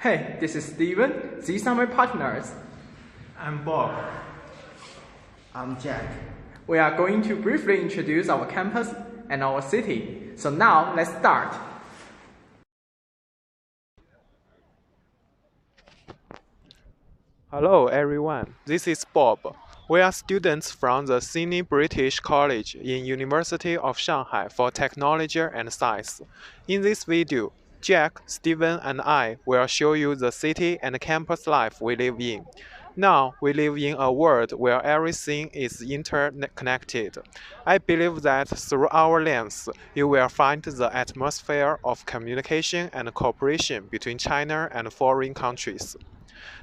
Hey, this is Steven. These are my partners. I'm Bob. I'm Jack. We are going to briefly introduce our campus and our city. So now, let's start. Hello everyone, this is Bob. We are students from the Sydney British College in University of Shanghai for Technology and Science. In this video, Jack, Steven, and I will show you the city and campus life we live in. Now, we live in a world where everything is interconnected. I believe that through our lens, you will find the atmosphere of communication and cooperation between China and foreign countries.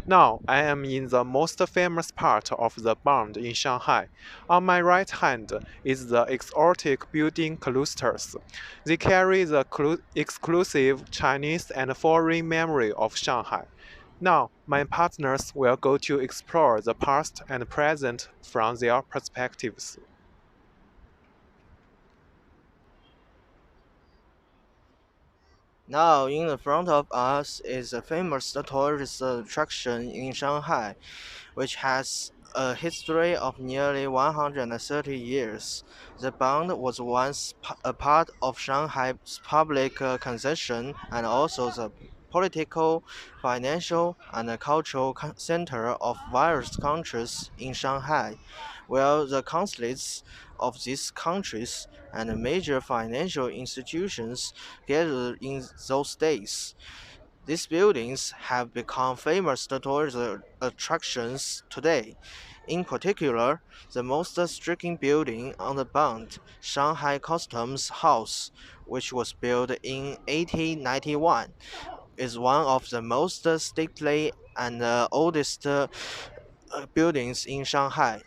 Now, I am in the most famous part of the Bund in Shanghai. On my right hand is the exotic building clusters. They carry the exclusive Chinese and foreign memory of Shanghai. Now, my partners will go to explore the past and present from their perspectives. Now, in the front of us is a famous tourist attraction in Shanghai, which has a history of nearly 130 years. The Bund was once a part of Shanghai's public consumption and also the political, financial, and cultural center of various countries in Shanghai, where the consulates of these countries and major financial institutions gathered in those days. These buildings have become famous tourist attractions today. In particular, the most striking building on the Bund, Shanghai Customs House, which was built in 1891, is one of the most stately and oldest buildings in Shanghai.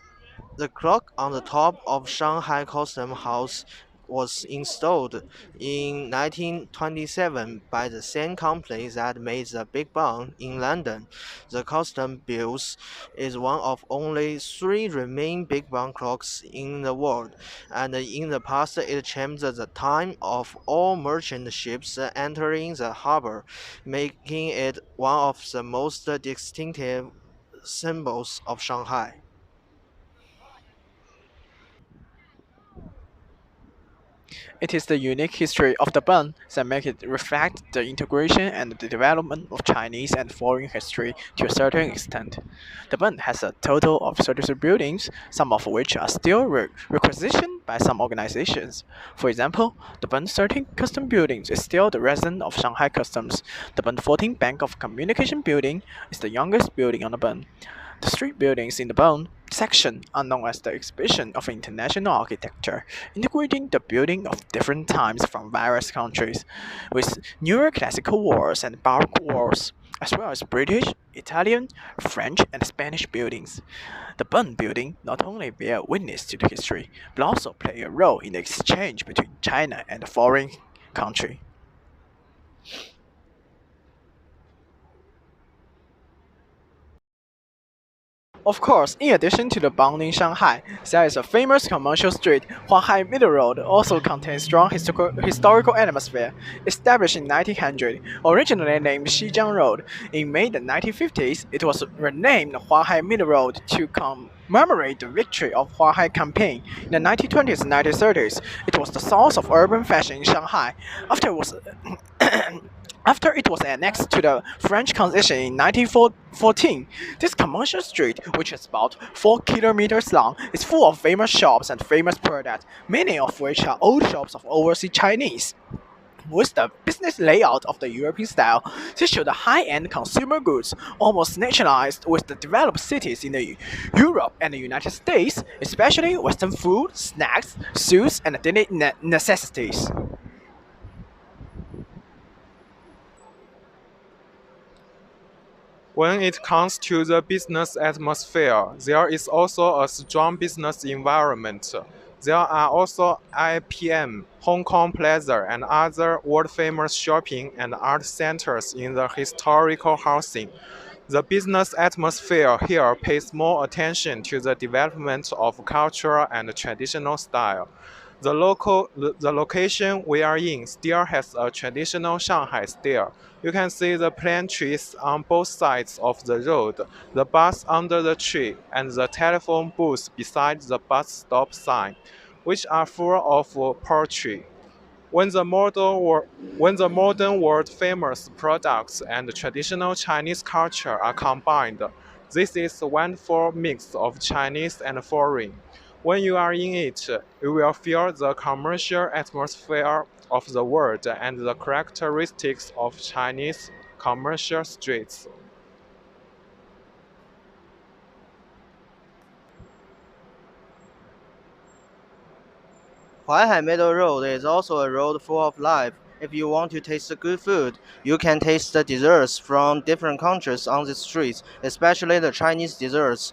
The clock on the top of Shanghai Custom House was installed in 1927 by the same company that made the Big Bang in London. The custom built is one of only three remaining Big Bang clocks in the world, and in the past it changed the time of all merchant ships entering the harbor, making it one of the most distinctive symbols of Shanghai. It is the unique history of the Bund that makes it reflect the integration and the development of Chinese and foreign history to a certain extent. The Bund has a total of 33 buildings, some of which are still requisitioned by some organizations. For example, the Bund 13 Custom Building is still the residence of Shanghai Customs. The Bund 14 Bank of Communication Building is the youngest building on the Bund. The street buildings in the Bund section are known as the exhibition of international architecture, integrating the building of different times from various countries, with newer classical walls and Baroque walls, as well as British, Italian, French, and Spanish buildings. The Bund building not only bear witness to the history, but also play a role in the exchange between China and the foreign country. Of course, in addition to the Bund in Shanghai, there is a famous commercial street, Huahai Middle Road, also contains strong historical atmosphere. Established in 1900, originally named Xijiang Road, in May the 1950s, it was renamed Huahai Middle Road to commemorate the victory of Huahai campaign. In the 1920s and 1930s, it was the source of urban fashion in Shanghai. After it was annexed to the French concession in 1914, this commercial street, which is about 4 kilometers long, is full of famous shops and famous products, many of which are old shops of overseas Chinese. With the business layout of the European style, this showed the high-end consumer goods almost nationalized with the developed cities in Europe and the United States, especially Western food, snacks, suits, and daily necessities. When it comes to the business atmosphere, there is also a strong business environment. There are also IPM, Hong Kong Plaza, and other world-famous shopping and art centers in the historical housing. The business atmosphere here pays more attention to the development of cultural and traditional style. The location we are in still has a traditional Shanghai style. You can see the plane trees on both sides of the road, the bus under the tree, and the telephone booth beside the bus stop sign, which are full of poetry. When when the modern world famous products and traditional Chinese culture are combined, this is a wonderful mix of Chinese and foreign. When you are in it, you will feel the commercial atmosphere of the world and the characteristics of Chinese commercial streets. Huaihai Middle Road is also a road full of life. If you want to taste the good food, you can taste the desserts from different countries on the streets, especially the Chinese desserts,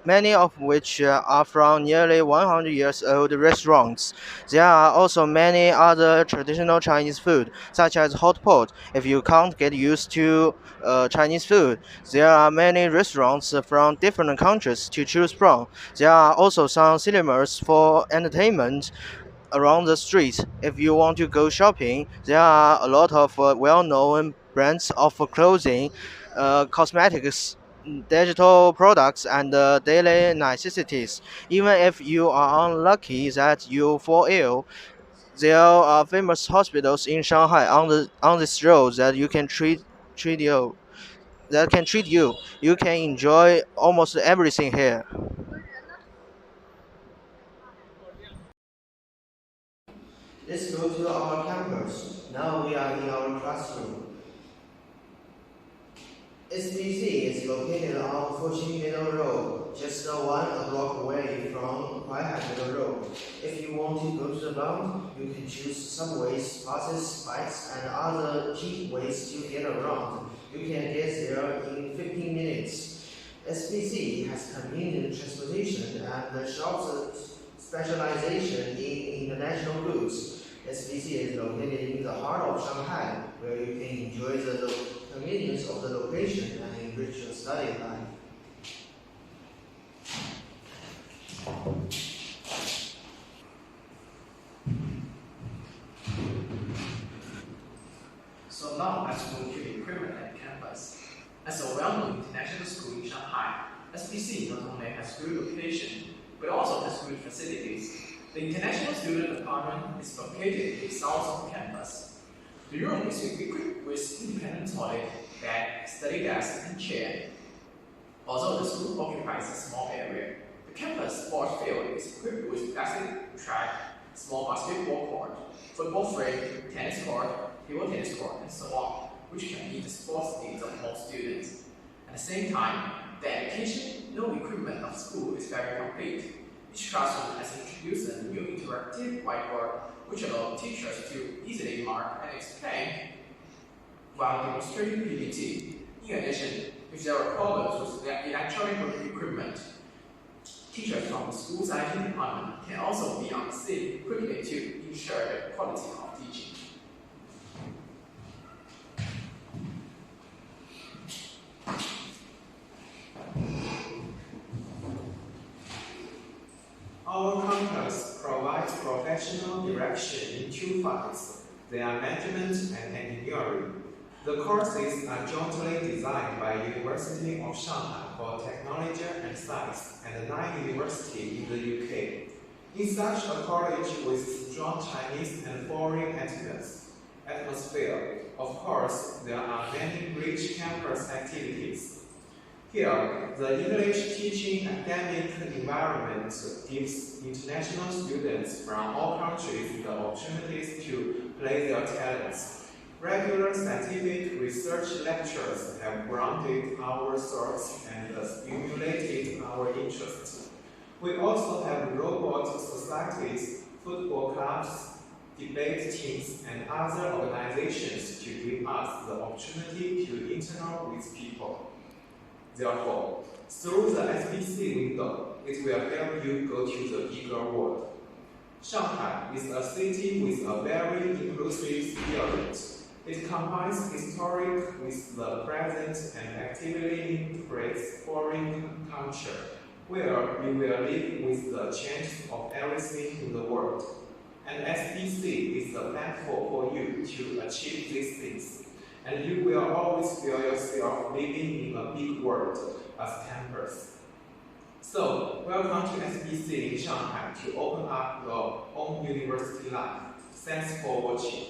many of which are from nearly 100 years old restaurants. There are also many other traditional Chinese food, such as hot pot. If you can't get used to Chinese food, there are many restaurants from different countries to choose from. There are also some cinemas for entertainment around the street. If you want to go shopping, there are a lot of well-known brands of clothing, cosmetics, digital products, and daily necessities. Even if you are unlucky that you fall ill, there are famous hospitals in Shanghai on this road that you can treat you that can treat you. You can enjoy almost everything here. Let's go to our campus. Now we are in our classroom. SBC is located on Fuxing Middle Road, just one block away from Huaihai Middle Road. If you want to go to the bund, you can choose subways, buses, bikes, and other cheap ways to get around. You can get there in 15 minutes. SBC has convenient transportation and shops specialization in international goods. SBC is located in the heart of Shanghai, where you can enjoy the convenience of the location and enrich your study life. So now let's move to the equipment at campus. As a well-known international school in Shanghai, SBC not only has good location, but also has good facilities. The International Student Apartment is located in the south of campus. The room is equipped with independent toilet, bed, study desk, and chair. Although the school occupies a small area, the campus sports field is equipped with plastic track, small basketball court, football frame, tennis court, table tennis court, and so on, which can meet the sports needs of most students. At the same time, the educational equipment of school is very complete. Each classroom has introduced a new interactive whiteboard, which allows teachers to easily mark and explain while demonstrating PPT. In addition, if there are problems with the electronic equipment, teachers from the school's IT department can also be on the scene quickly to ensure the quality of teaching. Our campus provides professional direction in two fields. They are management and engineering. The courses are jointly designed by University of Shanghai for Technology and Science and Nine University in the UK. In such a college with strong Chinese and foreign atmosphere, of course, there are many rich campus activities. Here, the English teaching academic environment gives international students from all countries the opportunities to play their talents. Regular scientific research lectures have grounded our thoughts and stimulated our interest. We also have robot societies, football clubs, debate teams, and other organizations to give us the opportunity to interact with people. Therefore, through the SBC window, it will help you go to the bigger world. Shanghai is a city with a very inclusive spirit. It combines historic with the present and actively integrates foreign culture, where we will live with the change of everything in the world. And SBC is the platform for you to achieve these things. And you will always feel yourself living in a big world as campus. So, welcome to SBC in Shanghai to open up your own university life. Thanks for watching.